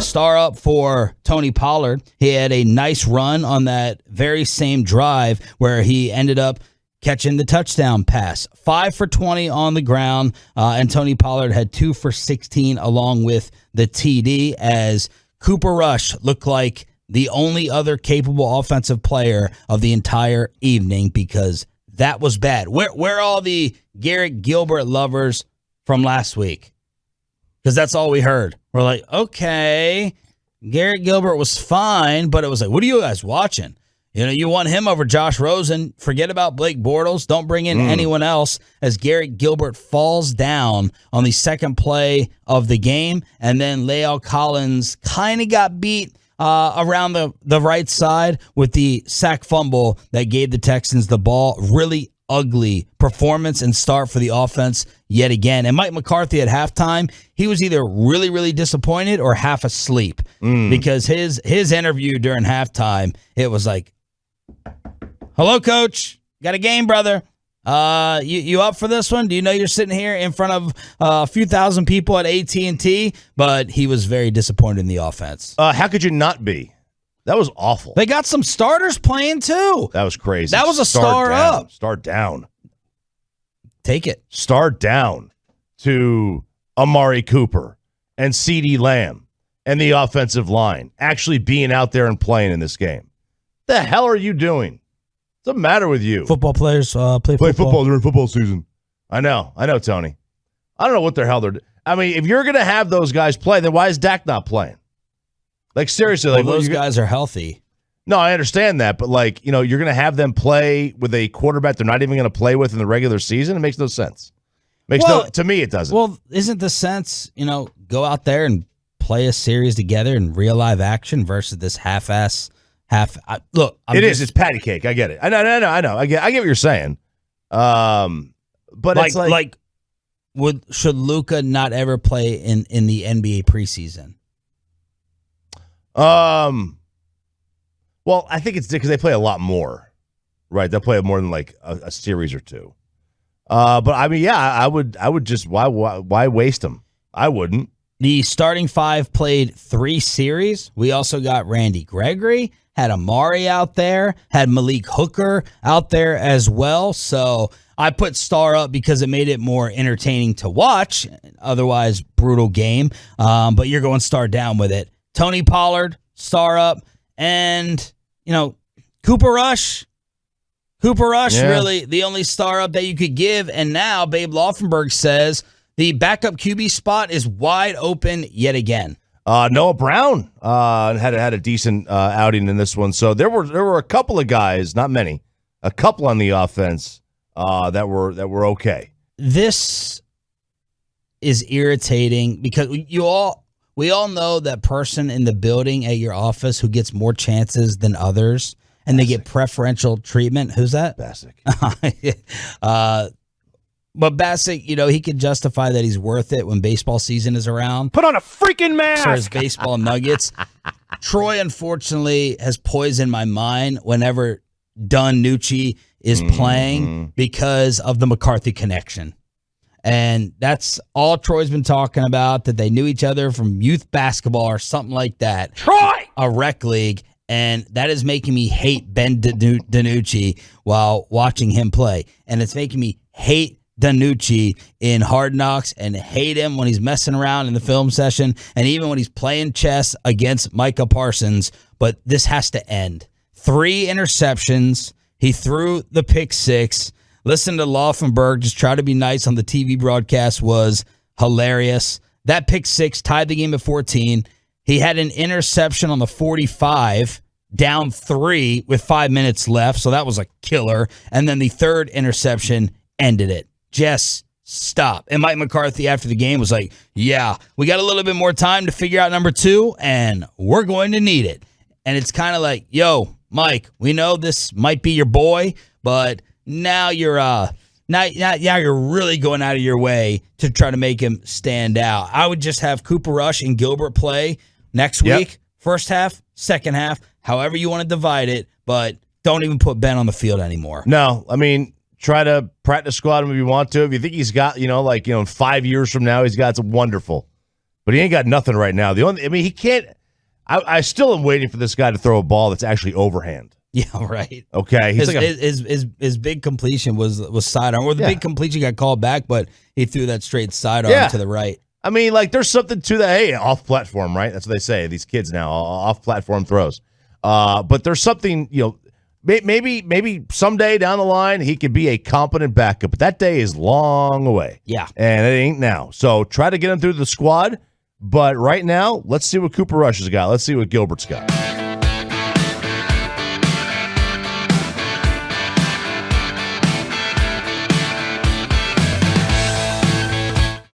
Star up for Tony Pollard. He had a nice run on that very same drive where he ended up catching the touchdown pass. 5 for 20 on the ground, and Tony Pollard had 2 for 16 along with the TD, as Cooper Rush looked like the only other capable offensive player of the entire evening, because that was bad. Where are all the Garrett Gilbert lovers from last week? Because that's all we heard. We're like, okay, Garrett Gilbert was fine, but it was like, what are you guys watching? You want him over Josh Rosen. Forget about Blake Bortles. Don't bring in anyone else, as Garrett Gilbert falls down on the second play of the game. And then La'el Collins kind of got beat around the right side with the sack fumble that gave the Texans the ball. Really ugly performance and start for the offense yet again. And Mike McCarthy at halftime, he was either really, really disappointed or half asleep, because his interview during halftime, it was like, hello, coach. Got a game, brother. You up for this one? Do you know you're sitting here in front of a few thousand people at AT&T? But he was very disappointed in the offense. How could you not be? That was awful. They got some starters playing, too. That was crazy. That was a star up. Star down. Take it. Star down to Amari Cooper and CeeDee Lamb and the offensive line actually being out there and playing in this game. The hell are you doing? What's the matter with you? Football players play football during football season. I know, Tony. I don't know what the hell they're doing. I mean, if you're going to have those guys play, then why is Dak not playing? Like, seriously. Well, those guys are healthy. No, I understand that. But, you're going to have them play with a quarterback they're not even going to play with in the regular season? It makes no sense. To me, it doesn't. Well, isn't the sense, go out there and play a series together in real live action versus this half-ass look, it's patty cake. I get it. I know. I get what you're saying. But should Luka not ever play in the NBA preseason? Well, I think it's because they play a lot more, right? They'll play more than a series or two. But I mean, yeah, I would just why waste them? I wouldn't. The starting five played 3 series. We also got Randy Gregory, had Amari out there, had Malik Hooker out there as well. So I put star up because it made it more entertaining to watch. Otherwise, brutal game. But you're going star down with it. Tony Pollard, star up. And, Cooper Rush. Really the only star up that you could give. And now Babe Laufenberg says the backup QB spot is wide open yet again. Noah Brown had a decent outing in this one. So there were a couple of guys, not many, a couple on the offense that were okay. This is irritating because we all know that person in the building at your office who gets more chances than others, and they get preferential treatment. Who's that? Bassick. But Bassick, he can justify that he's worth it when baseball season is around. Put on a freaking mask for his baseball nuggets. Troy, unfortunately, has poisoned my mind whenever Nucci is playing because of the McCarthy connection. And that's all Troy's been talking about, that they knew each other from youth basketball or something like that. Troy! A rec league. And that is making me hate Ben DiNucci while watching him play. And it's making me hate DiNucci in Hard Knocks and hate him when he's messing around in the film session and even when he's playing chess against Micah Parsons. But this has to end. 3 interceptions. He threw the pick 6. Listen to Laufenberg just try to be nice on the TV broadcast was hilarious. That pick 6 tied the game at 14. He had an interception on the 45, down 3 with 5 minutes left, so that was a killer. And then the third interception ended it. Just stop. And Mike McCarthy after the game was like, yeah, we got a little bit more time to figure out number 2, and we're going to need it. And it's kind of like, yo, Mike, we know this might be your boy, but now you're now you're really going out of your way to try to make him stand out. I would just have Cooper Rush and Gilbert play next week, first half, second half, however you want to divide it, but don't even put Ben on the field anymore. No, I mean, try to practice squad him if you want to. If you think he's got, in 5 years from now, he's got some wonderful. but he ain't got nothing right now. He can't. I still am waiting for this guy to throw a ball that's actually overhand. Yeah, right. Okay, his big completion was sidearm, or the big completion got called back, but he threw that straight sidearm to the right. I mean, like, there's something to that. Hey, off platform, right? That's what they say. These kids now, off platform throws. But there's something, maybe someday down the line he could be a competent backup, but that day is long away. Yeah, and it ain't now. So try to get him through the squad. But right now, let's see what Cooper Rush has got. Let's see what Gilbert's got.